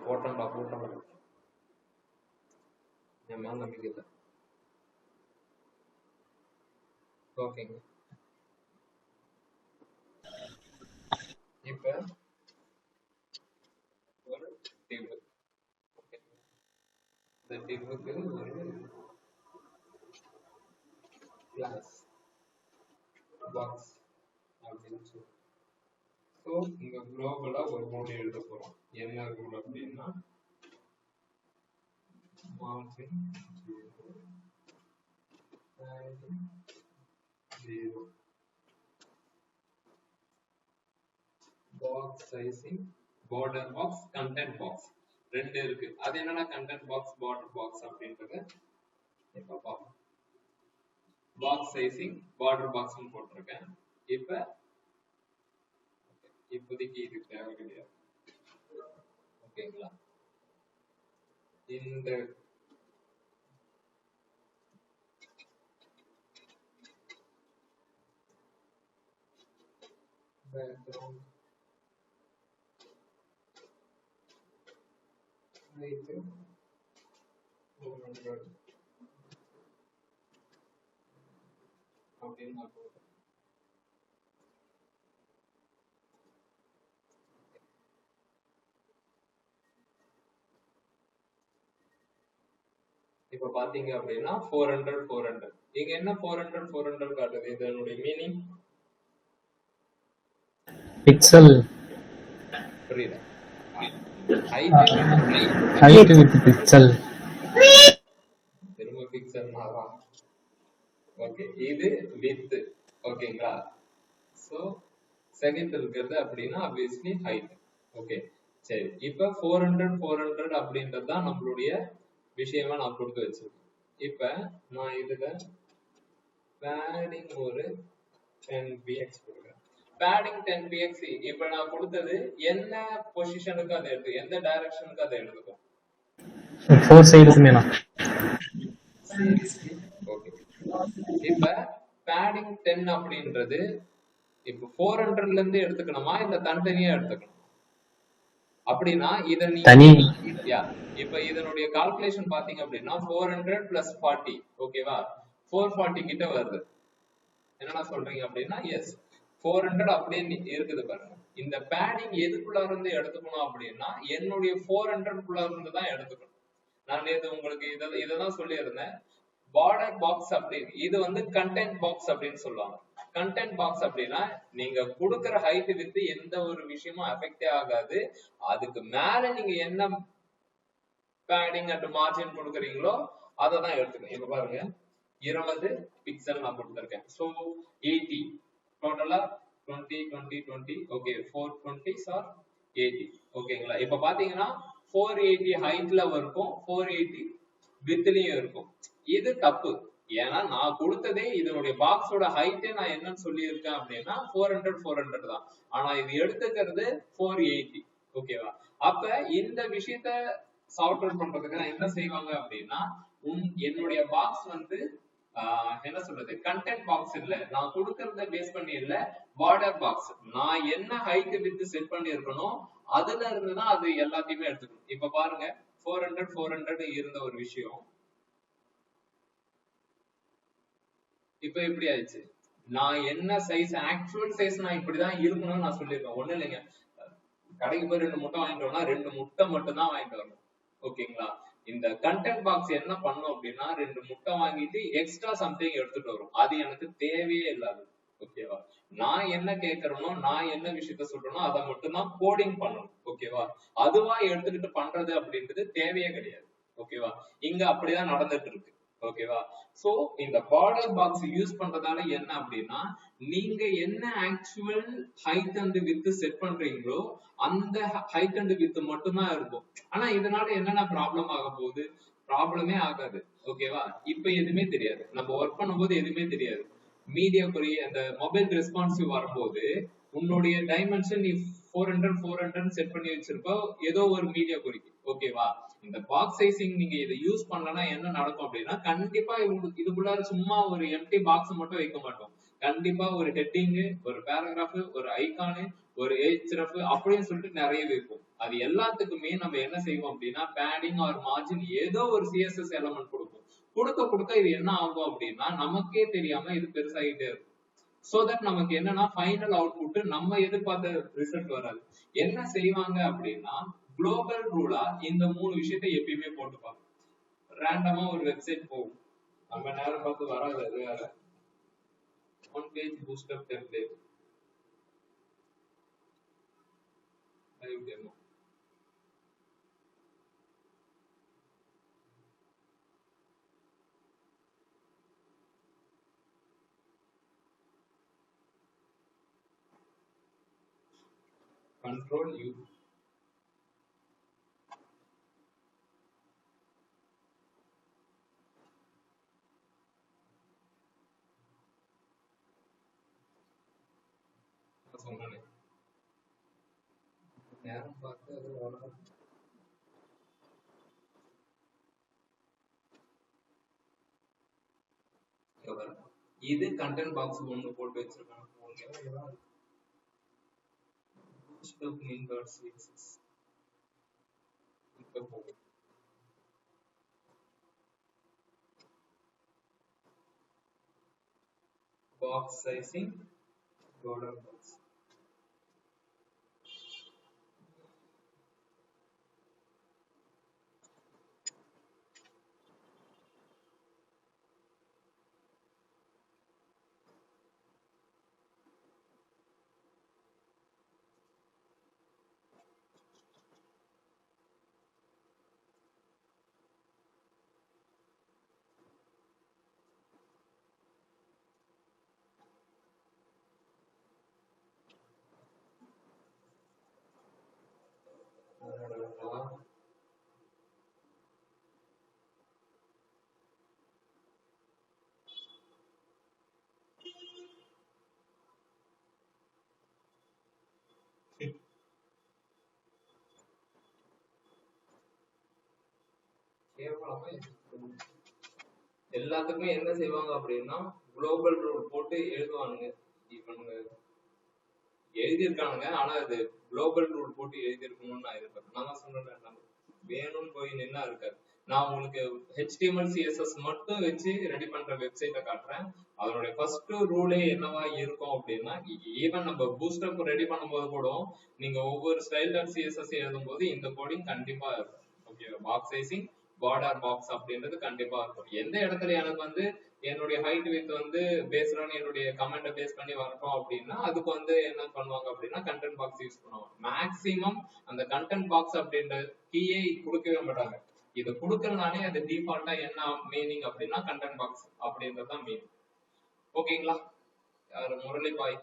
போட்டோம்டா என் மேல நம்பிக்கை இல்லை. ஓகேங்க. இப்ப ஒரு டிவ், இந்த டிவ்வுக்கு ஒரு கிளாஸ் பாக்ஸ் அப்படின்னு சொல்லி, ஸோ இங்க குளோபலா ஒரு ரூல் எழுத போறோம். என்ன ரூல் அப்படின்னா margin 0, box sizing, border box, content box ரெண்டு இருக்கு. அது என்னன்னா content box, border box அப்படின்றது இப்ப பாப்போம். box sizing, border box னு போட்டிருக்கேன். இப்போதைக்கு இது தேவை கிடையாது. ஓகேங்களா? இந்த background height 400 அப்படின்னு நான் போடுறேன். இப்ப பாத்தீங்க அப்படின்னா 400 இங்க என்ன 400 காட்டுது? இதனுடைய மீனிங் பிக்சல். புரியல. Height width pixel. திரும்ப பிக்சல் மாறா. ஓகே, இது வித். ஓகேங்களா? சோ செகண்ட் இருக்கிறது அப்படின்னா obviously height. ஓகே, சரி. இப்ப 400 அப்படின்றது தான் நம்மளுடைய விஷயமா நான் கொடுத்து வச்சிருக்கேன். இப்ப நான் இதுல padding ஒரு 10px கொடுக்குறேன். padding 10px இப்ப நான் கொடுத்தது என்ன பொசிஷனுக்கு அதை எடுத்து, எந்த டைரக்ஷனுக்கு அதை எடுத்துக்கும்? 4 சைடுக்குமேனா? ஓகே. இப்ப padding 10 அப்படின்றது இப்ப 400ல இருந்து எடுத்துக்கணுமா இல்ல தனித்தனியா எடுத்துக்கணும்? அப்படின்னா இத நீங்க இப்ப இதனுடைய கால்குலேஷன் பாத்தீங்க அப்படின்னா 400 plus 40, ஓகேவா? 440 கிட்ட வருது. என்னன்னா சொல்றீங்க அப்படின்னா எஸ் 400 அப்படியே இருக்குது பாருங்க. இந்த பேடிங் எதுக்குள்ள இருந்து எடுத்துக்கணும் அப்படின்னா என்னுடைய 400 குள்ள இருந்து தான் எடுத்துக்கணும். நான் நேத்து உங்களுக்கு இததான் சொல்லியிருந்தேன். பார்டர் பாக்ஸ் அப்படின்னு இது வந்து கண்டென்ட் பாக்ஸ் அப்படின்னு சொல்லுவாங்க. கண்டென்ட் பாக்ஸ் அப்படின்னா நீங்க கொடுக்கிற ஹைட் வித் எந்த ஒரு விஷயமும் அஃபெக்டே ஆகாது. அதுக்கு மேல நீங்க என்ன பேடிங் அண்ட் மார்ஜின் கொடுக்குறீங்களோ அதை தான் எடுத்துக்கணும். இப்ப பாருங்க 20 பிக்சல் நான் கொடுத்திருக்கேன். சோ 80 டோட்டலா 20 20 20 ஓகே 420 ஆர் 80. ஓகேங்களா? இப்ப பாத்தீங்கன்னா 480 ஹைட்ல இருக்கும், 480 வித்லயும் இருக்கும். இது தப்பு. ஏன்னா நான் கொடுத்ததே இதனுடைய பாக்ஸோட ஹைட்டே நான் என்னன்னு சொல்லி இருக்கேன் அப்படின்னா 400 தான். ஆனா இது எடுத்துக்கிறது 480. ஓகேவா? அப்ப இந்த விஷயத்த சார்ட் அவுட் பண்றதுக்கு நான் என்ன செய்வாங்க அப்படின்னா என்னுடைய பாக்ஸ் வந்து என்ன சொல்றது கண்டென்ட் பாக்ஸ் இல்ல, நான் கொடுக்கறத பேஸ் பண்ணி இல்ல, பார்டர் பாக்ஸ். நான் என்ன ஹைட் வித் செட் பண்ணி இருக்கணும் அதுல இருந்துதான் அது எல்லாத்தையுமே எடுத்துக்கணும். இப்ப பாருங்க 400 இருந்த ஒரு விஷயம் இப்ப எப்படி ஆயிடுச்சு? நான் என்ன சைஸ் ஆக்சுவல் சைஸ் நான் இப்படிதான் இருக்கணும்னு நான் சொல்லியிருக்கேன். ஒண்ணு இல்லைங்க, கடைக்கு போய் 2 முட்டை வாங்கிட்டு வரணும், 2 முட்டை மட்டும் தான் வாங்கிட்டு வரணும். ஓகேங்களா? இந்த கண்டென்ட் பாக்ஸ் என்ன பண்ணும் அப்படின்னா 2 முட்டை வாங்கிட்டு எக்ஸ்ட்ரா சம்திங் எடுத்துட்டு வரும். அது எனக்கு தேவையே இல்லாது. ஓகேவா? நான் என்ன கேட்கறனோ நான் என்ன விஷயத்த சொல்றேனோ அதை மட்டும் தான் கோடிங் பண்ணணும். ஓகேவா? அதுவா எடுத்துக்கிட்டு பண்றது அப்படின்றது தேவையே கிடையாது. ஓகேவா? இங்க அப்படிதான் நடந்துட்டு இருக்கு. ஓகேவா? சோ இந்த பார்டர் பாக்ஸ் யூஸ் பண்றதால என்ன அப்படின்னா நீங்க என்ன actual height and width set பண்றீங்களோ அந்த ஹைட் அண்ட் வித் மட்டும் தான் இருக்கும். ஆனா இதனால என்னென்ன ப்ராப்ளம் ஆக போகுது? ப்ராப்ளமே ஆகாது. ஓகேவா? இப்ப எதுவுமே தெரியாது, நம்ம ஒர்க் பண்ணும்போது எதுவுமே தெரியாது. மீடியா குறி அந்த மொபைல் ரெஸ்பான்சிவ் வரும்போது உன்னுடைய டைமென்ஷன் நீ 400 செட் பண்ணி வச்சிருப்ப ஏதோ ஒரு மீடியா குறிக்கு. ஓகேவா? இந்த பாக்ஸ் சைசிங் நீங்க இதை யூஸ் பண்ணலன்னா என்ன நடக்கும் அப்படின்னா கண்டிப்பா இதுக்குள்ளார சும்மா ஒரு எம்டி பாக்ஸ் மட்டும் வைக்க மாட்டோம். கண்டிப்பா ஒரு ஹெட்டிங், ஒரு பேராகிராஃப், ஒரு ஐகானு, ஒரு ஹெச்ரஃப் அப்படின்னு சொல்லிட்டு நிறைய வைப்போம். அது எல்லாத்துக்குமே நம்ம என்ன செய்வோம் அப்படின்னா பேடிங் ஆர் மார்ஜின் ஏதோ ஒரு சிஎஸ்எஸ் எலமெண்ட் கொடுப்போம். கொடுக்க கொடுக்க இது என்ன ஆகும் அப்படின்னா நமக்கே தெரியாம இது பெருசாகிட்டே இருக்கும். சோ தட் நமக்கு என்னன்னா ஃபைனல் அவுட்புட் நம்ம எதிர்பார்த்த ரிசல்ட் வராது. என்ன செய்வாங்க அப்படின்னா குளோபல் ரூலா இந்த 3 விஷயத்தை எப்பயுமே போட்டுப்பாங்க. ரேண்டமா ஒரு வெப்சைட் போகும், நம்ம நேரம் பார்த்து வராது. அது வேற one page boost up template live demo. Control U. சொன்னேன் நேரம் பார்த்து அது வராது. இது கண்டென்ட் பாக்ஸ் ஒண்ணு போட்டு வச்சிருக்காங்க. Box sizing, border box. எல்லாத்துக்குமே என்ன செய்வாங்க அப்படின்னா குளோபல் ரூல் போட்டு எழுதுவானுங்க. இவனுங்க எழுதியிருக்கானுங்க, ஆனா அது குளோபல் ரூல் போட்டு எழுதியிருக்கணும்னு நான் எதிர்பார்க்கிறேன். நான் சொன்னேன் வேணும்னு போய் நின்னா இருக்காது. நான் உங்களுக்கு HTML CSS மட்டும் வச்சு ரெடி பண்ற வெப்சைட்டை காட்டுறேன். அதனுடைய ஃபர்ஸ்ட் ரூலே என்னவா இருக்கும் அப்படின்னா, ஈவன் நம்ம பூஸ்டப் ரெடி பண்ணும்போது கூட நீங்க ஒவ்வொரு style.css எழுதும் போது இந்த கோடிங் கண்டிப்பா இருக்கும். Okay, box sizing, border box அப்படின்றது கண்டிப்பா இருக்கும். எந்த இடத்துல எனக்கு என்னுடைய ஹைட் வித் பேஸ்ட் ஆன் என்னுடைய கமெண்ட்டை பேஸ் பண்ணி வரட்டும் அப்படின்னா அதுக்கு என்ன பண்ணுவாங்க அப்படின்னா கண்டென்ட் பாக்ஸ் யூஸ் பண்ணுவாங்க. மேக்சிமம் அந்த கண்டென்ட் பாக்ஸ் அப்படின்ற கீயை கொடுக்கவே மாட்டாங்க. இது கொடுக்கறதுனாலே அது டிஃபால்ட்டா என்ன மீனிங் அப்படின்னா கண்டென்ட் பாக்ஸ் அப்படின்றது தான் மீனிங். ஓகேங்களா? முரளி பாய்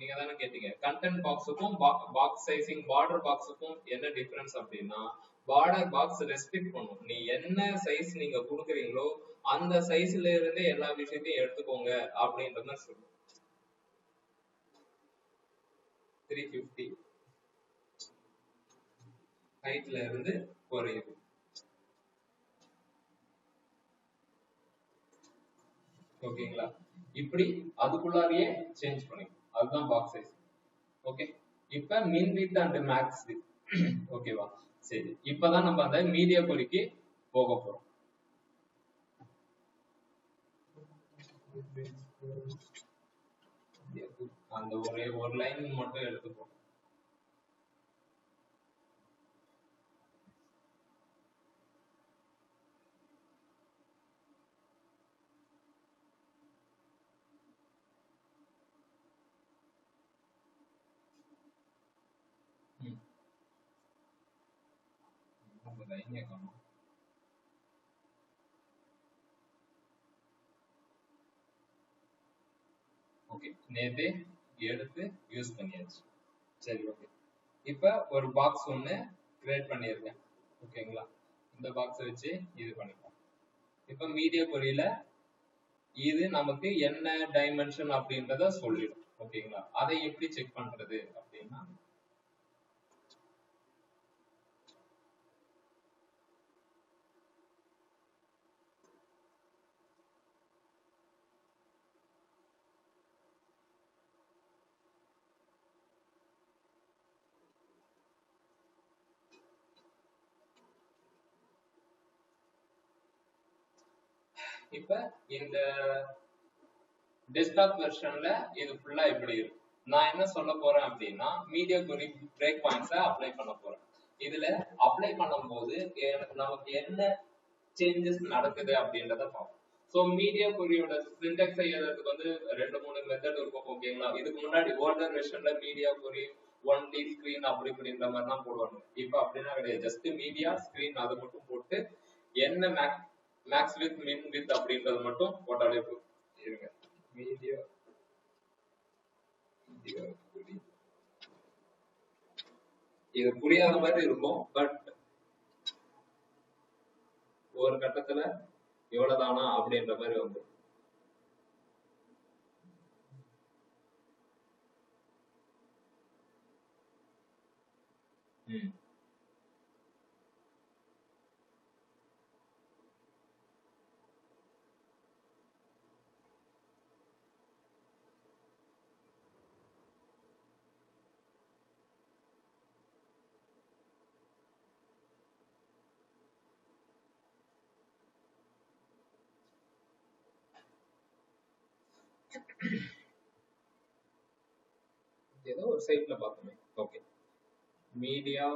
நீங்க தானே கேட்டீங்க கண்டென்ட் பாக்ஸுக்கும் பாக்ஸ் சைசிங் பார்டர் பாக்ஸுக்கும் என்ன டிஃபரன்ஸ் அப்படின்னா, பார்டர் பாக்ஸ் ரெஸ்ட்ரிக்ட் பண்ணும். நீ என்ன சைஸ் நீங்க கொடுக்குறீங்களோ அந்த சைஸ்ல இருந்து எல்லா விஷயத்தையும் எடுத்துக்கோங்க அப்படின்றத சொல்லும். 350 ஹைட்ல இருந்து குறையுது. ஓகேங்களா? இப்படி அதுக்குள்ளாரியே சேஞ்ச் பண்ணிக்கும். அதுதான் பாக்ஸ் சைஸ். ஓகே, இப்ப மின் வித் அண்ட் மேக்ஸ் வித். ஓகேவா? சரி, இப்பதான் நம்ம அந்த மீடியா கொரிக்கு போக போறோம். அந்த ஒரே ஒரு லைன் மட்டும் எடுத்துப்போம். லைனே காணும். ஓகே, நேத்து எடுத்து யூஸ் பண்ணியாச்சு. சரி, ஓகே. இப்ப ஒரு பாக்ஸ் ஒண்ணு கிரியேட் பண்ணியிருக்கேன். ஓகேங்களா? இந்த பாக்ஸ் வச்சு இது பண்ணிப்போம். இப்ப மீடியா கொரியில இது நமக்கு என்ன டைமென்ஷன் அப்படின்றத சொல்லிடும். ஓகேங்களா? அதை எப்படி செக் பண்றது அப்படின்னா, இப்ப இந்த டெஸ்க்டாப் வெர்ஷன்ல இது ஃபுல்லா இப்படி இருக்கு. நான் என்ன சொல்ல போறேன் அப்படின்னா மீடியா கொரி பிரேக் பாயிண்ட்ஸை அப்ளை பண்ண போறேன். இதுல அப்ளை பண்ணும்போது நமக்கு என்ன சேஞ்சஸ் நடக்குது அப்படின்றத பார்ப்போம். ஸோ மீடியா கொரியோட சின்டெக்ஸை எழுதுறதுக்கு வந்து 2-3 மெத்தட் இருக்கும். ஓகேங்களா? இதுக்கு முன்னாடி ஓல்டர் வெர்ஷன்ல மீடியா கொரி ஒன்லி ஸ்கிரீன் அப்படி இப்படின்ற மாதிரி தான் போடுவாங்க. இப்போ அப்படின்னா கிடையாது. ஜஸ்ட் மீடியா ஸ்கிரீன் அதை மட்டும் போட்டு என்ன மேக்ஸ் வித் மின் வித் அப்படின்றது மட்டும் போட்டாலே போதும். இருங்க, மீடியா இது புரியாத மாதிரி இருக்கும், பட் ஒரு கட்டத்துல இவ்வளவுதானா அப்படின்ற மாதிரி வந்து ஏதோ ஒரு சைட்ல பார்த்தோமே. Okay, media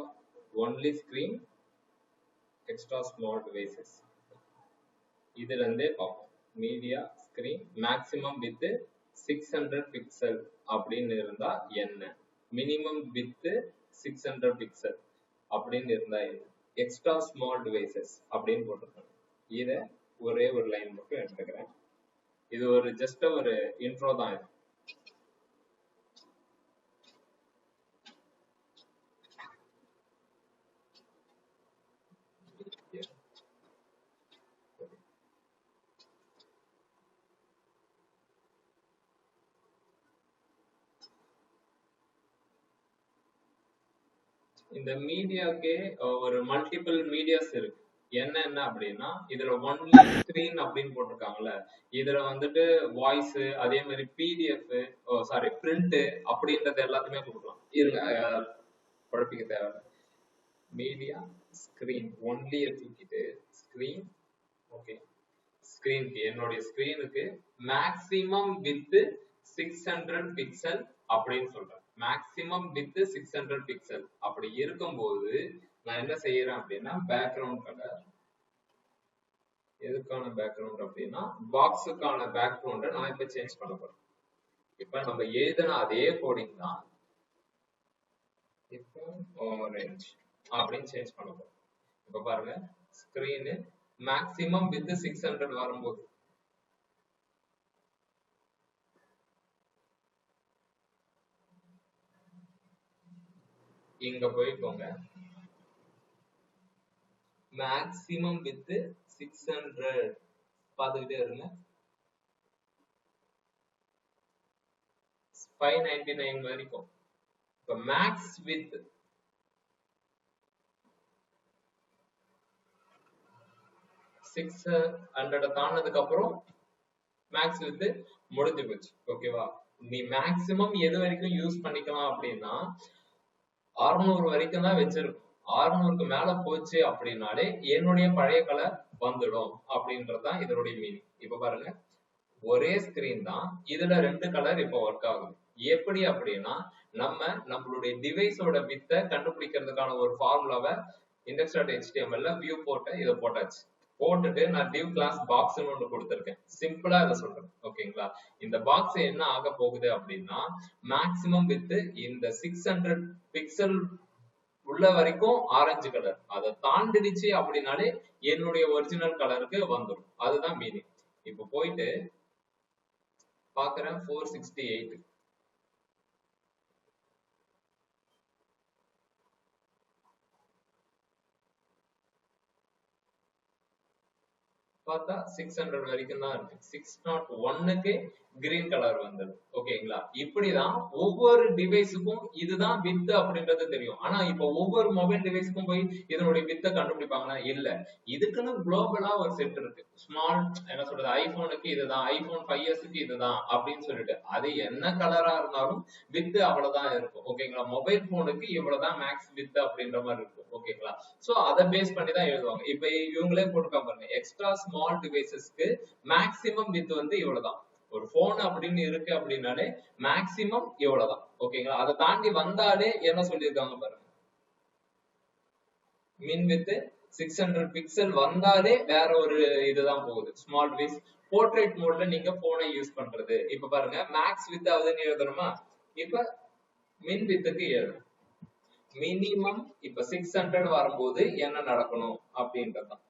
only screen extra small devices இதுல இருந்தே பார்ப்போம். Media screen maximum with 600 pixel அப்படின்னு இருந்தா என்ன, மினிமம் வித் 600 பிக்சல் அப்படின்னு இருந்தா என்ன, எக்ஸ்ட்ரா ஸ்மால் டிவைசஸ் அப்படின்னு போட்டிருக்காங்க. இதை ஒரே ஒரு லைன் மட்டும் எடுத்துக்கிறேன். இது ஒரு ஜஸ்ட் ஒரு இன்ட்ரோ தான். இது இந்த மீடியாக்கே ஒரு மல்டிபிள் மீடியாஸ் இருக்கு. என்ன அப்படின்னா இதுல ஒன்லி ஸ்கிரீன் அப்படின்னு போட்டிருக்காங்கல்ல, இதுல வந்துட்டு வாய்ஸ் அதே மாதிரி பிடிஎஃப் சாரி பிரிண்ட் அப்படின்றது எல்லாத்தையுமே கொடுக்கலாம். இருங்க, குழப்பிக்க தேவை. மீடியா ஸ்கிரீன் ஒன்லி தூக்கிட்டு ஸ்கிரீன், ஓகே, ஸ்கிரீனுக்கு என்னுடைய ஸ்கிரீனுக்கு மேக்ஸிமம் வித் 600 பிக்சல் அப்படின்னு சொல்றேன். மேக்ஸிமம் வித் 600 பிக்சல் அப்படி இருக்கும்போது நான் என்ன செய்யறேன் அப்படின்னா பேக்ரவுண்ட் கலர், எதுக்கான பேக்ரவுண்ட் அப்படின்னா பாக்ஸுக்கான பேக்ரவுண்டை நான் இப்ப சேஞ்ச் பண்ண போறேன். இப்ப நம்ம எழுதின அதே கோடிங் தான் இப்போ ஆரஞ்சு அப்படின்னு சேஞ்ச் பண்ண போறோம். இப்ப பாருங்க, ஸ்கிரீனு மேக்ஸிமம் வித் 600 வரும்போது இங்க போய்க்கோங்க, மேக்ஸிமம் வித் 600 பார்த்துக்கிட்டே இருங்க. 599 வரைக்கும். இப்ப மேக்ஸ் வித் 600 தாண்டதுக்கு அப்புறம் மேக்ஸ் வித் முடிஞ்சு போச்சு. ஓகேவா? நீ மேக்ஸிமம் எது வரைக்கும் யூஸ் பண்ணிக்கலாம் அப்படின்னா 600 வரைக்கும் தான் வச்சிருக்கும். 600க்கு மேல போச்சு அப்படின்னாலே என்னுடைய பழைய கலர் வந்துடும் அப்படின்றதுதான் இதனுடைய மீனிங். இப்ப பாருங்க, ஒரே ஸ்கிரீன் தான், இதுல 2 கலர் இப்ப ஒர்க் ஆகுது. எப்படி அப்படின்னா நம்மளுடைய டிவைஸோட வித்தை கண்டுபிடிக்கிறதுக்கான ஒரு ஃபார்முலாவை index.html வியூ போட்டு இதை போட்டாச்சு. போட்டுட்டு நான் div class box ன்னு ஒண்ணு கொடுத்திருக்கேன். சிம்பிளா இதை சொல்றேன். ஓகேங்களா? இந்த பாக்ஸ் என்ன ஆக போகுது அப்படின்னா மேக்ஸிமம் வித் இந்த 600 பிக்சல் உள்ள வரைக்கும் ஆரஞ்சு கலர், அதை தாண்டிடுச்சு அப்படின்னாலே என்னுடைய ஒரிஜினல் கலருக்கு வந்துடும். அதுதான் மீனிங். இப்ப போயிட்டு பாக்குறேன் 468 பார்த்தா 600 வரைக்கும் தான் இருக்கு. 601க்கு கிரீன் கலர் வந்தது. ஓகேங்களா? இப்படிதான் ஒவ்வொரு டிவைஸுக்கும் இதுதான் வித் அப்படின்றது தெரியும். ஆனா இப்ப ஒவ்வொரு மொபைல் டிவைஸுக்கும் போய் இதனுடைய வித்தை கண்டுபிடிப்பாங்கன்னா இல்ல. இதுக்குன்னு குளோபலா ஒரு செட் இருக்கு. ஸ்மால் என்ன சொல்றது, ஐபோனுக்கு இதுதான், ஐபோன் 5s இதுதான் அப்படின்னு சொல்லிட்டு அது என்ன கலரா இருந்தாலும் வித் அவ்வளவுதான் இருக்கும். ஓகேங்களா? மொபைல் போனுக்கு இவ்வளவுதான் மேக்ஸ் வித் அப்படின்ற மாதிரி இருக்கும். ஓகேங்களா? சோ அதை பேஸ் பண்ணி தான் எழுதுவாங்க. இப்ப இவங்களே போட்டுருக்காங்க பாருங்க, எக்ஸ்ட்ரா ஸ்மால் டிவைசஸ்க்கு மேக்சிமம் வித் வந்து இவ்வளவுதான். ஒரு போன் அப்படின்னு இருக்கு அப்படின்னாலே மேக்சிமம் இவ்வளவுதான். ஓகேங்களா? அதை தாண்டி வந்தாலே என்ன சொல்லியிருக்காங்க பாருங்க, மின் வித் 600 பிக்சல் வந்தாலே வேற ஒரு இதுதான் போகுது, ஸ்மால் டிவைஸ். போர்ட்ரேட் மோட்ல நீங்க போனை யூஸ் பண்றது. இப்ப பாருங்க, மேக்ஸ் வித் ஆகுதுன்னு எழுதணுமா, இப்ப மின் வித்துக்கு எழுதணும். மினிமம் இப்ப 600 வரும்போது என்ன நடக்கணும் அப்படின்றதான்.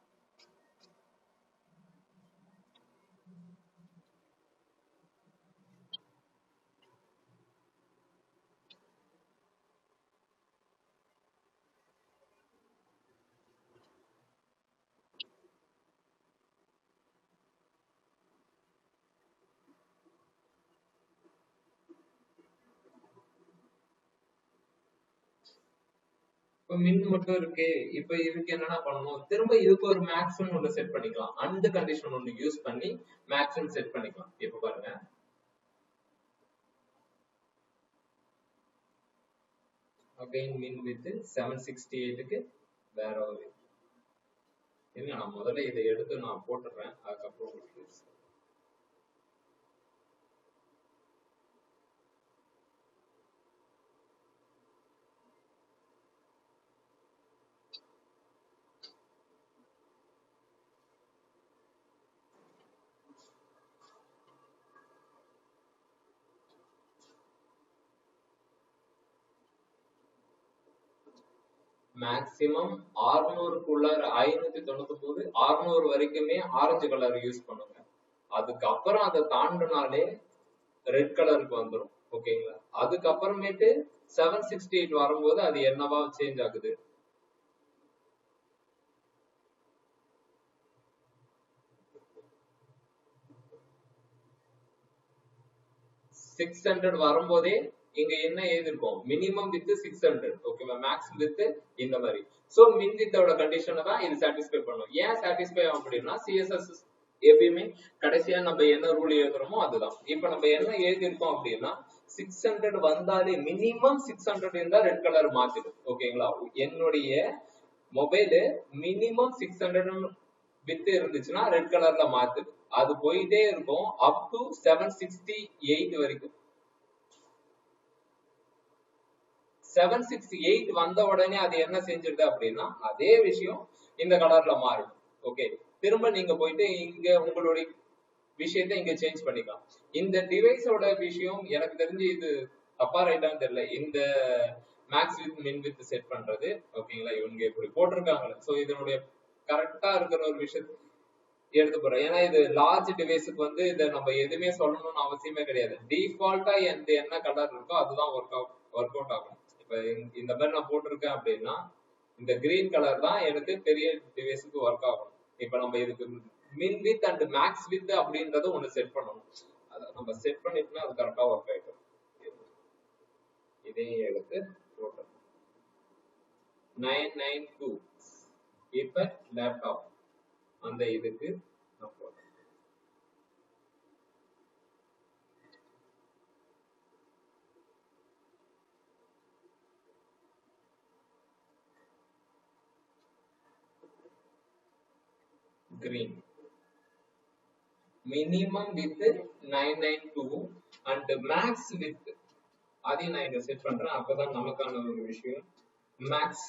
இப்ப மின் மட்டும் இருக்கு. இப்ப இதுக்கு என்னன்னா பண்ணணும், திரும்ப இதுக்கு ஒரு மேக்ஸிமம் ஒண்ணு செட் பண்ணிக்கலாம். அந்த கண்டிஷன் ஒண்ணு யூஸ் பண்ணி மேக்ஸிமம் செட் பண்ணிக்கலாம். இப்ப பாருங்க, அகைன் மின் வித் 768க்கு வேற ஒரு என்ன, நான் முதல்ல இதை எடுத்து நான் போட்டுறேன், அதுக்கப்புறம் மேக்சிமம் 600க்குள்ள 599 600 வரைக்குமே ஆரஞ்சு கலர் யூஸ் பண்ணுங்க. அதுக்கப்புறம் அதை தாண்டினாலே ரெட் கலருக்கு வந்துடும். ஓகேங்களா? அதுக்கப்புறமேட்டு 768 வரும்போது அது என்னவா சேஞ்ச் ஆகுது, 600 வரும்போதே இங்க என்ன எழுதிருக்கோம், மினிமம் வித் 600. ஓகேவா? மேக்ஸ் வித் இந்த மாதிரி. சோ மின் வித்தோட கண்டிஷனை தான் இது சாட்டிஸ்ஃபை பண்ணும். ஏன் சாட்டிஸ்ஃபை ஆகும் அப்படின்னா, சிஎஸ்எஸ் எப்பயுமே கடைசியா நம்ம என்ன ரூல் எழுதுறோமோ அதுதான். இப்ப நம்ம என்ன எழுதிருக்கோம் அப்படின்னா, 600 வந்தாலே மினிமம் 600 இருந்தா ரெட் கலர் மாத்திடும். ஓகேங்களா? என்னுடைய மொபைலு மினிமம் 600 வித் இருந்துச்சுன்னா ரெட் கலர்ல மாத்துது. அது போயிட்டே இருக்கும் அப் டு 768 வரைக்கும். 768 வந்த உடனே அது என்ன செஞ்சிருது அப்படின்னா, அதே விஷயம் இந்த கலர்ல மாறிடும். ஓகே, திரும்ப நீங்க போயிட்டு இங்க உங்களுடைய விஷயத்தை இங்க சேஞ்ச் பண்ணிக்கலாம். இந்த டிவைஸோட விஷயம் எனக்கு தெரிஞ்சு இது தப்பா ரைட்டான்னு தெரியல, இந்த மேக்ஸ் வித் மின் வித் செட் பண்றது. ஓகேங்களா? இவங்க இப்படி போட்டிருக்காங்க. சோ இதனுடைய கரெக்டா இருக்கிற ஒரு விஷயத்தை எடுத்து போறேன். ஏன்னா இது லார்ஜ் டிவைஸுக்கு வந்து இதை நம்ம எதுவுமே சொல்லணும்னு அவசியமே கிடையாது. டிஃபால்ட்டா என்ன கலர் இருக்கோ அதுதான் ஒர்க் அவுட் ஆகும். இப்ப இந்த மாதிரி நான் போட்டிருக்கேன் அப்படின்னா இந்த கிரீன் கலர் தான் எனக்கு பெரிய டிவைஸுக்கு ஒர்க் ஆகும். இப்ப நம்ம இதுக்கு மின் வித் அண்ட் மேக்ஸ் வித் அப்படின்றத ஒண்ணு செட் பண்ணணும். அதை நம்ம செட் பண்ணிட்டோம்னா அது கரெக்டா ஒர்க் ஆயிடும். இதையும் எடுத்து போட்டோம் 992. இப்ப லேப்டாப் அந்த இதுக்கு நான் போட்டேன். Green minimum width 992 and max width அதையும் நான் இங்க செட் பண்றேன். அப்பதான் நமக்கான ஒரு விஷயம். மேக்ஸ்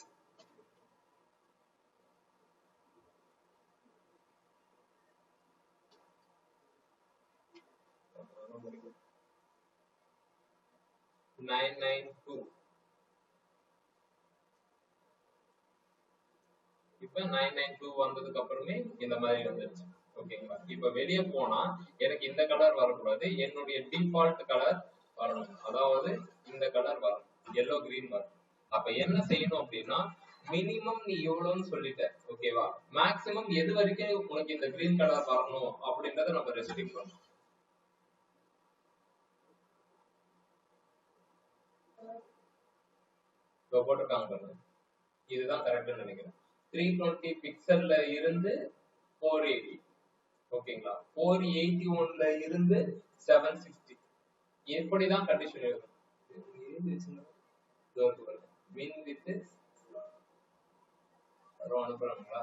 இப்ப 992 வந்ததுக்கு அப்புறமே இந்த மாதிரி வந்துருச்சு. ஓகேங்களா? இப்ப வெளியே போனா எனக்கு இந்த கலர் வரக்கூடாது, என்னுடைய டிஃபால்ட் கலர் வரணும். அதாவது இந்த கலர் வரணும், எல்லோ கிரீன் வரணும். அப்ப என்ன செய்யணும் அப்படின்னா, மினிமம் நீ எவ்வளவுன்னு சொல்லிட்ட. ஓகேவா? மேக்சிமம் எது வரைக்கும் உனக்கு இந்த கிரீன் கலர் வரணும் அப்படின்றத நம்ம ரெஸ்ட்ரிக்ட் பண்ணணும். போட்டுருக்காங்க பாருங்க, இதுதான் கரெக்ட்னு நினைக்கிறேன். 320 பிக்சல்ல இருந்து 480, ஓகேங்களா. 481ல இருந்து 760, எப்படிதான் கண்டிஷன் எழுதணும். வின் வித் அனுப்புறாங்களா?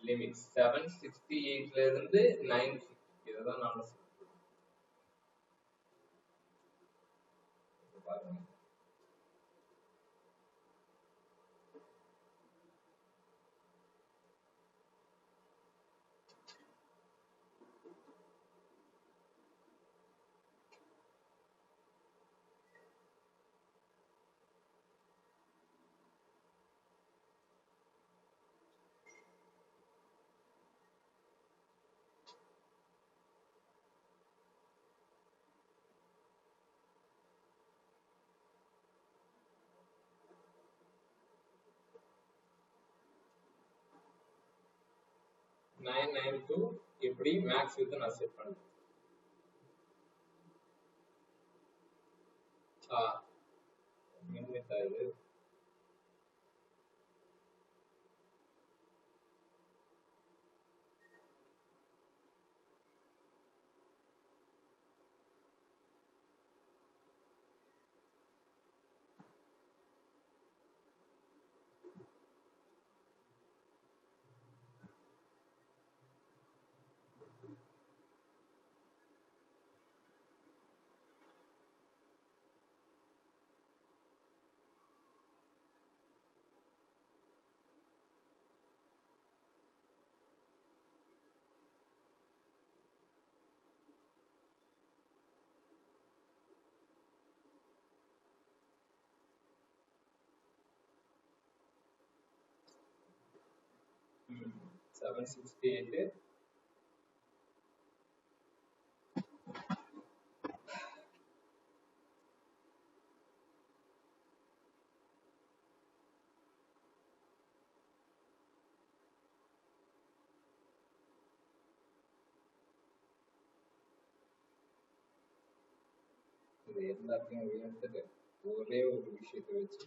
லிமிட் 768ல இருந்து 950, இதுதான் நான் பாருங்க. எப்படி மேக்ஸ் வித் நான் செட் பண்ணுவேன். இது ம் 768 இது எல்லாத்தையும் எடுத்துட்டு ஒரே ஒரு விஷயத்தை வச்சு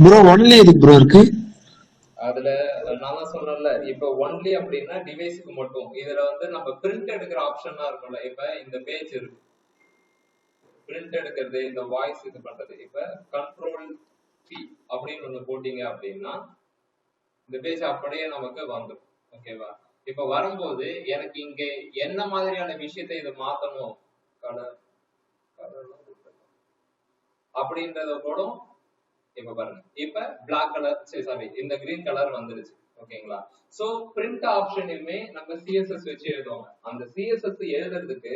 ப்ரோ ஒன்லி எதுக்கு ப்ரோ இருக்கு? அதுல நான் தான் சொன்னேன்ல, இப்ப ஒன்லி அப்படின்னா டிவைஸுக்கு மட்டும். இதுல வந்து நம்ம பிரிண்ட் எடுக்கிற ஆப்ஷன்லாம் இருக்கும்ல, இப்ப இந்த பேஜ் இருக்கு, பிரிண்ட் எடுக்கிறது, இந்த வாய்ஸ் இது பண்றது. இப்ப கண்ட்ரோல் பி அப்படின்னு ஒண்ணு போட்டீங்க அப்படின்னா இந்த பேஜ் அப்படியே நமக்கு வந்துடும். ஓகேவா? இப்ப வரும்போது எனக்கு இங்க என்ன மாதிரியான விஷயத்தை இது மாத்தணும், கலர் அப்படின்றத கூட இப்ப பாருங்க, இப்ப பிளாக் கலர், சாரி இந்த கிரீன் கலர் வந்துருச்சு. ஓகேங்களா? சோ பிரிண்ட் ஆப்ஷனுமே நம்ம சிஎஸ்எஸ் வச்சு எழுதுவாங்க. அந்த சிஎஸ்எஸ் எழுதுறதுக்கு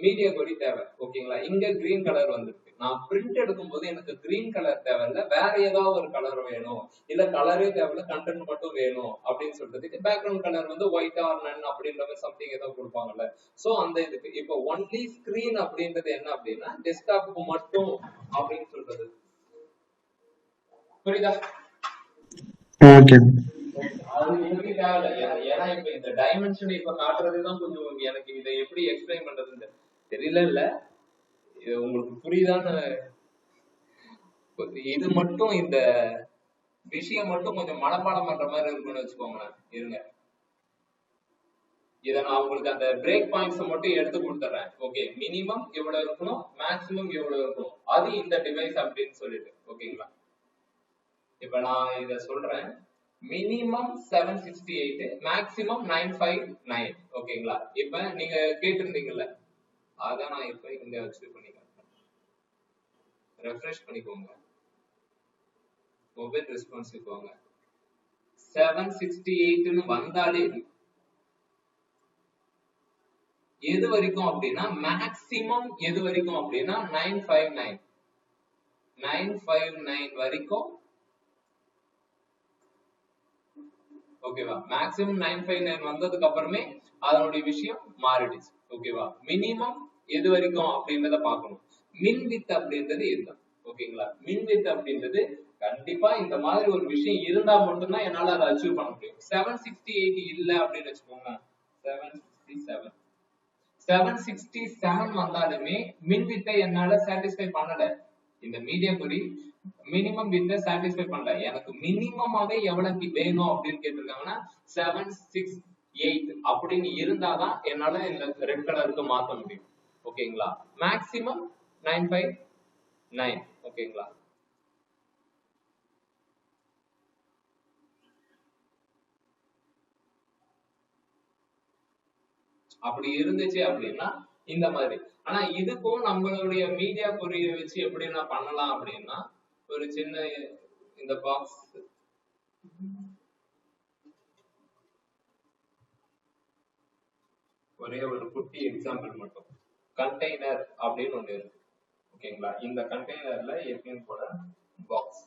மீடியா கொடி தேவை. ஓகேங்களா? இங்க கிரீன் கலர் வந்துருக்கு. நான் பிரிண்ட் எடுக்கும் போது எனக்கு கிரீன் கலர் தேவையில்ல, வேற ஏதாவது ஒரு கலர் வேணும், இல்ல கலரே தேவையில்ல, கண்டென்ட் மட்டும் வேணும் அப்படின்னு சொல்றதுக்கு பேக்ரவுண்ட் கலர் வந்து ஒயிட் ஆர் நன் அப்படின்ற மாதிரி சம்திங் ஏதோ கொடுப்பாங்கல்ல. சோ அந்த இதுக்கு இப்ப ஒன்லி ஸ்கிரீன் அப்படின்றது என்ன அப்படின்னா டெஸ்க்டாப்புக்கு மட்டும் அப்படின்னு சொல்றது. புரியுதா? ஓகே. அது எனக்கு தேவையில்ல. ஏன்னா இப்ப இந்த டைமென்ஷன் இப்ப காட்டுறதுதான் கொஞ்சம் எனக்கு இதை எப்படி எக்ஸ்பிளைன் பண்றதுன்னு தெரியல. இல்ல இது உங்களுக்கு புரியுதான்னு, இது மட்டும் இந்த விஷயம் மட்டும் கொஞ்சம் மனப்பாடம் பண்ற மாதிரி இருக்குன்னு வச்சுக்கோங்களேன். இருங்க, இதை நான் உங்களுக்கு அந்த பிரேக் பாயிண்ட்ஸ் மட்டும் எடுத்து கொடுத்துறேன். ஓகே, மினிமம் எவ்வளவு இருக்கணும், மேக்ஸிமம் எவ்வளவு இருக்கணும், அது இந்த டிவைஸ் அப்படின்னு சொல்லிட்டு. ஓகேங்களா? இப்ப நான் இத சொல்றேன், மினிமம் 768, மேக்ஸிமம் 959. ஓகேங்களா? இப்ப நீங்க கேட்டிருந்தீங்கல்ல, அதான் நான் இப்ப இங்க வச்சு பண்ணிக்கிறேன். ரெஃப்ரெஷ் பண்ணிக்கோங்க, மொபைல் ரெஸ்பான்சிவ் போங்க. 768 வந்தாலே எது வரைக்கும் அப்படின்னா மேக்சிமம் எது வரைக்கும் அப்படின்னா 959 வரைக்கும். ஓகேவா? மேக்ஸிமம் 959 வந்ததுக்கு அப்புறமே அதனுடைய விஷயம் மாறிடுச்சு. ஓகேவா? மினிமம் எது வரைக்கும் அப்படின்றத பார்க்கணும். மின் வித் அப்படின்றது இதுதான். ஓகேங்களா? மின் வித் அப்படின்றது கண்டிப்பா இந்த மாதிரி ஒரு விஷயம் இருந்தா மட்டும்தான் என்னால அதை அச்சீவ் பண்ண முடியும். 768 இல்ல அப்படின்னு வச்சுக்கோங்க. 767 வந்தாலுமே மின் வித்தை என்னால சாட்டிஸ்ஃபை பண்ணல. இந்த மீடியா குறி மினிமம் வித்தை சாட்டிஸ்ஃபை பண்ணல. எனக்கு மினிமமாவே எவ்வளவு வேணும் அப்படின்னு கேட்டிருக்காங்கன்னா 768 அப்படின்னு இருந்தாதான் என்னால இந்த ரெட் கலருக்கு மாத்த முடியும். ஓகேங்களா? மேக்சிமம் 959. ஓகேங்களா? அப்படி இருந்துச்சு அப்படின்னா இந்த மாதிரி. ஆனா இதுக்கும் நம்மளுடைய மீடியா குறியை வச்சு எப்படி நான் பண்ணலாம் அப்படின்னா ஒரு சின்ன இந்த பாக்ஸ் ஒரே ஒரு குட்டி எக்ஸாம்பிள் மட்டும். கண்டெய்னர் அப்படின்னு ஒண்ணு இருக்கு. ஓகேங்களா? இந்த கண்டெய்னர்ல எப்பயும் போல பாக்ஸ்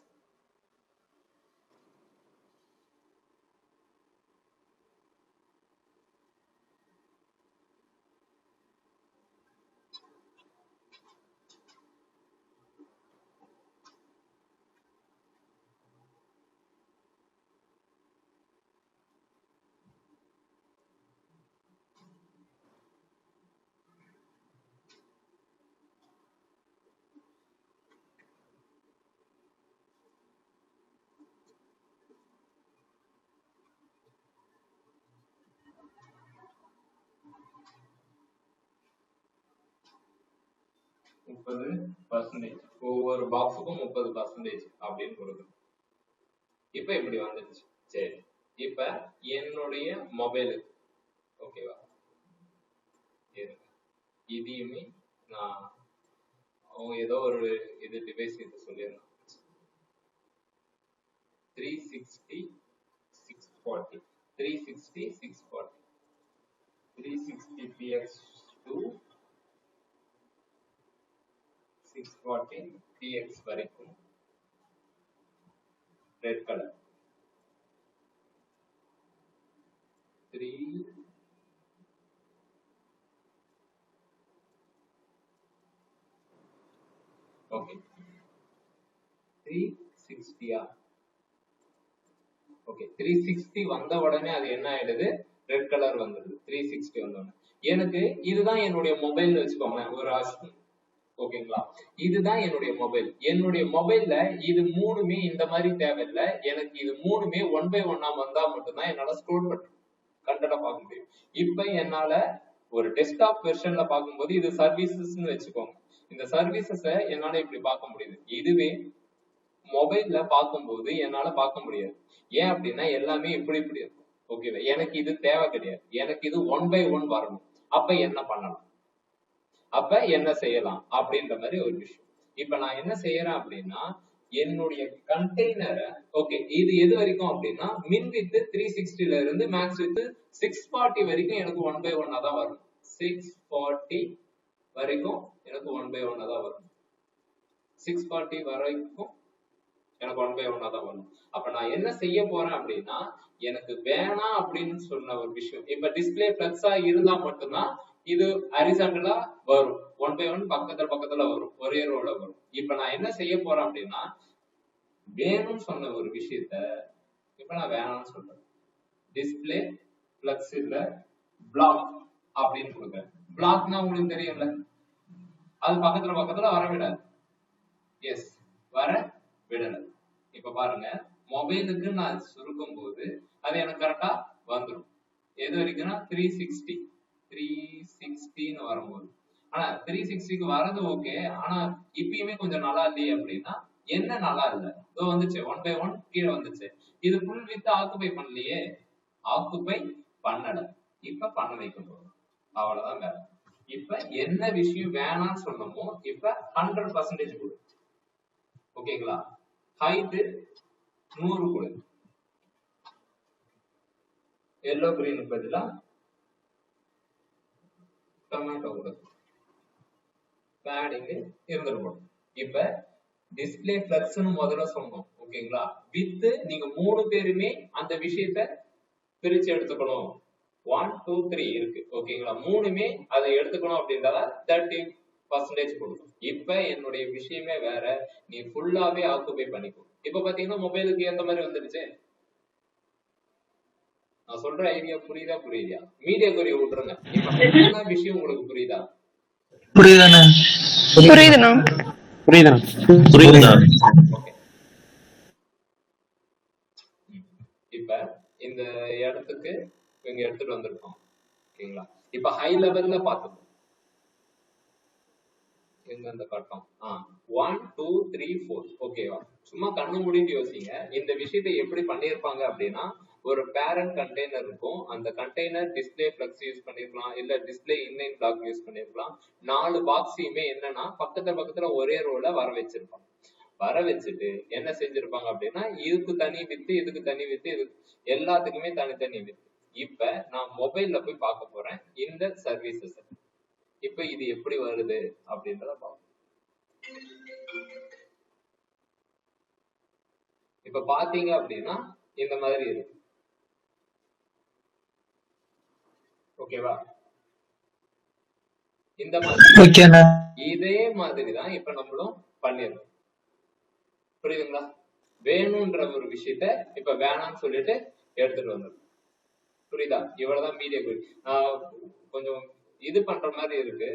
%30 ஒவ்வொரு பாக்ஸுக்கும் 30% அப்படின்னு கொடுக்கணும். இப்ப இப்படி வந்துருச்சு. சரி, இப்ப என்னுடைய மொபைலுக்கு ஓகேவா, இதையுமே நான் அவங்க ஏதோ ஒரு இது டிவைஸ் இது சொல்லியிருந்தாங்க 360 640 360 640 360 px2 640 px வரைக்கும் ரெட் கலர் 3 ஓகே 360 ஓகே 360 வந்த உடனே அது என்ன ஆயிடுது, ரெட் கலர் வந்துடுது. 360 வந்த உடனே எனக்கு இதுதான் என்னுடைய மொபைல் வச்சுக்கோங்களேன், ஒரு ஆப்ஷன். ஓகேங்களா, இதுதான் என்னுடைய மொபைல். என்னுடைய மொபைல்ல இது மூணுமே இந்த மாதிரி தேவையில்லை. எனக்கு இது மூணுமே 1 by 1 வந்தா மட்டும்தான் என்னால ஸ்க்ரோல் பண்ண கண்டென்ட்டை பார்க்க முடியும். இப்ப என்னால ஒரு டெஸ்க்டாப் வெர்ஷன்ல பார்க்கும்போது இது சர்வீசஸ்ன்னு வச்சுக்கோங்க. இந்த சர்வீசஸ என்னால இப்படி பார்க்க முடியுது. இதுவே மொபைல்ல பார்க்கும்போது என்னால பார்க்க முடியாது. ஏன் அப்படின்னா எல்லாமே இப்படி இப்படி இருக்கும். ஓகேவா, எனக்கு இது தேவை கிடையாது. எனக்கு இது 1 by 1 வரணும். அப்ப என்ன பண்ணலாம், அப்ப என்ன செய்யலாம் அப்படின்ற மாதிரி ஒரு விஷயம். இப்ப நான் என்ன செய்யறேன் அப்படின்னா என்னுடைய கண்டெய்னரை ஓகே இது எது வரைக்கும் அப்படின்னா மின் வித் 360ல இருந்து மேக்ஸ் வித் 640 வரைக்கும் எனக்கு 1 by 1 தான் வரும். 640 வரைக்கும் எனக்கு 1 by 1 தான் வரும். 640 வரைக்கும் எனக்கு 1 by 1 தான் வரும். அப்ப நான் என்ன செய்ய போறேன் அப்படின்னா எனக்கு வேணாம் அப்படின்னு சொன்ன ஒரு விஷயம், இப்ப டிஸ்பிளே பிளக்ஸா இருந்தா மட்டும்தான் இது ஹரிசாண்டலா வரும். 1 by 1 பக்கத்துல வரும், ஒரே ரோல வரும். இப்ப நான் என்ன செய்ய போறேன் அப்படின்னா வேணும்னு சொன்ன ஒரு விஷயத்த இப்ப நான் வேணாம்னு சொல்றேன். டிஸ்பிளே பிளக்ஸ் இல்ல பிளாக் அப்படின்னு கொடுக்குறேன். பிளாக்னா உங்களுக்கு தெரியும்ல, அது பக்கத்துல வர விடாது. எஸ், வர விடல. இப்ப பாருங்க, மொபைலுக்கு நான் சுருக்கும் போது அது எனக்கு கரெக்டா வந்துடும். எது வரைக்கும்னா 360 வரும்போது. ஆனா 360க்கு வரது ஓகே, ஆனா இப்பயுமே கொஞ்சம் நல்லா இல்லையே அப்படின்னா என்ன நல்லா இல்ல, இதோ வந்துச்சு 1 by 1 கீழே வந்துச்சு. இது ஃபுல் வித் ஆக்குபை பண்ணலையே, ஆக்குபை பண்ணல. இப்ப பண்ண வைக்க போறோம், அவ்வளவுதான் வேலை. இப்ப என்ன விஷயம் வேணாம்னு சொன்னோமோ இப்ப 100% கொடு. ஓகேங்களா, ஹைட் 100 கொடு. எல்லோ கிரீனுக்கு பதிலா கமெண்ட் கொடுக்கும் பேடிங் இருந்துருக்கும். இப்ப டிஸ்பிளே ஃபிளக்ஸ்னு முதல்ல சொன்னோம் ஓகேங்களா. வித் நீங்க 3 பேருமே அந்த விஷயத்த பிரிச்சு எடுத்துக்கணும். 1 2 3 இருக்கு ஓகேங்களா. 3மே அதை எடுத்துக்கணும் அப்படின்றத 30% கொடுக்கும். இப்ப என்னுடைய விஷயமே வேற, நீ ஃபுல்லாவே ஆக்குபை பண்ணிக்கோ. இப்ப பாத்தீங்கன்னா மொபைலுக்கு ஏத்த மாதிரி வந்துருச்சு. நான் சொல்ற ஐடியா புரியுதா புரியுதா? மீடியா கொரிய விட்டுருங்க. இப்ப விஷயம் உங்களுக்கு புரியுதா? புரியுதானே? புரியுதுண்ணா. புரியுதா? புரியுதா? இப்ப இந்த இடத்துக்கு இங்க எடுத்துட்டு வந்திருக்கோம் ஓகேங்களா. இப்ப ஹை லெவல்ல பாத்துக்கோ. எங்க அந்த கட்டம் 1 2 3 4 ஓகேவா. சும்மா கண்ணு மூடிட்டு யோசிங்க. இந்த விஷயத்தை எப்படி பண்ணிருப்பாங்க அப்படின்னா, ஒரு பேரண்ட் கண்டெய்னர் இருக்கும். அந்த கண்டெய்னர் டிஸ்பிளே ஃபிளக்ஸ் யூஸ் பண்ணிருக்கலாம், இல்ல டிஸ்பிளே இன்லைன் பிளாக் யூஸ் பண்ணிருக்கலாம். 4 பாக்ஸையுமே என்னன்னா பக்கத்துல ஒரே ரோல வர வச்சிருப்பாங்க. வர வச்சுட்டு என்ன செஞ்சிருப்பாங்க அப்படின்னா, இதுக்கு தனி வித்து, இதுக்கு தனி வித்து, இது எல்லாத்துக்குமே தனித்தனி வித்து. இப்ப நான் மொபைல்ல போய் பார்க்க போறேன் இந்த சர்வீசஸ். இப்ப இது எப்படி வருது அப்படின்றத பார்ப்போம். இப்ப பாத்தீங்க அப்படின்னா இந்த மாதிரி இருக்கு ஓகேவா. இந்த மாதிரி இதே மாதிரிதான் இப்ப நம்மளும் பண்ணிருக்கோம். புரியுதுங்களா. வேணும்ன்ற ஒரு விஷயத்த இப்ப வேணாம்னு சொல்லிட்டு எடுத்துட்டு வந்துடும். புரியுதா. இவ்வளவுதான் மீடியா கொஞ்சம் இது பண்ற மாதிரி இருக்கு.